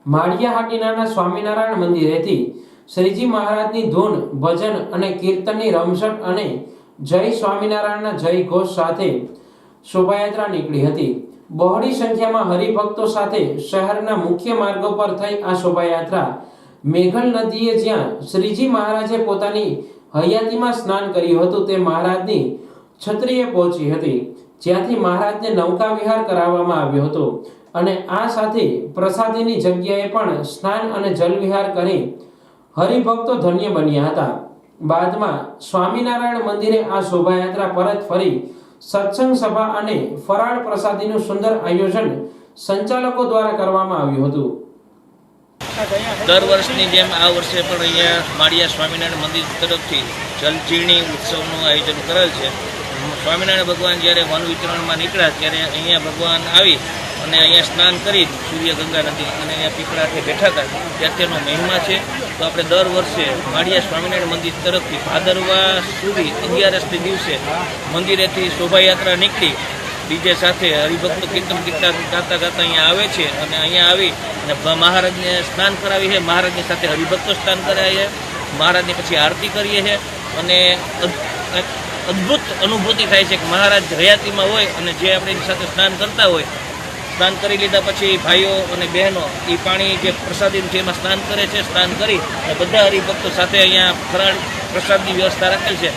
માળિયાહાટીના સ્વામિનારાયણ મંદિરેથી શ્રીજી મહારાજની ધૂન, ભજન અને કીર્તનની રમઝટ અને જય સ્વામિનારાયણના જય ઘોષ સાથે શોભાયાત્રા નીકળી હતી। બહોળી સંખ્યામાં હરિભક્તો સાથે શહેરના મુખ્ય માર્ગો પર થઈ આ શોભાયાત્રા મેઘલ નદીએ જ્યાં શ્રીજી મહારાજે પોતાની હયાતીમાં સ્નાન કર્યું હતું તે મહારાજની છત્રીએ પહોંચી હતી, જ્યાંથી મહારાજને નૌકા વિહાર કરાવવામાં આવ્યો હતો અને આ સાથે પ્રસાદીની જગ્યાએ પણ સ્નાન અને જલ વિહાર કરી હરિભક્તો ધન્ય બન્યા હતા। બાદમાં સ્વામિનારાયણ મંદિરે આ શોભાયાત્રા પરત ફરી સત્સંગ સભા અને ફરાળ પ્રસાદીનું સુંદર આયોજન સંચાલકો દ્વારા કરવામાં આવ્યું હતું। દર વર્ષની જેમ આ વર્ષે પણ અહીંયા માળિયા સ્વામિનારાયણ મંદિર તરફથી જલજીર્ણી ઉત્સવનું આયોજન કરેલ છે। સ્વામિનારાયણ ભગવાન જ્યારે વન વિચરણમાં નીકળ્યા ત્યારે અહીંયા ભગવાન આવી અને અહીંયા સ્નાન કરી સૂર્ય ગંગા નદી અને અહીંયા પીપળાથી બેઠા હતા, ત્યાં તેનો મહિમા છે। તો આપણે દર વર્ષે માળિયા સ્વામિનારાયણ મંદિર તરફથી ભાદરવા સુધી 11 દિવસે મંદિરેથી શોભાયાત્રા નીકળી ડીજે સાથે હરિભક્તો કીર્તન ગાતા ગાતા અહીંયા આવે છે અને અહીંયા આવી અને મહારાજને સ્નાન કરાવી છે। મહારાજની સાથે હરિભક્તો સ્નાન કરાવીએ, મહારાજની પછી આરતી કરીએ છીએ અને અદ્ભુત અનુભૂતિ થાય છે કે મહારાજ હયાતીમાં હોય અને જે આપણે એની સાથે સ્નાન કરતા હોય, સ્નાન કરી લીધા પછી ભાઈઓ અને બહેનો એ પાણી જે પ્રસાદીનું છે એમાં સ્નાન કરે છે। સ્નાન કરી અને બધા હરિભક્તો સાથે અહીંયા ફરાળ પ્રસાદની વ્યવસ્થા રાખેલ છે।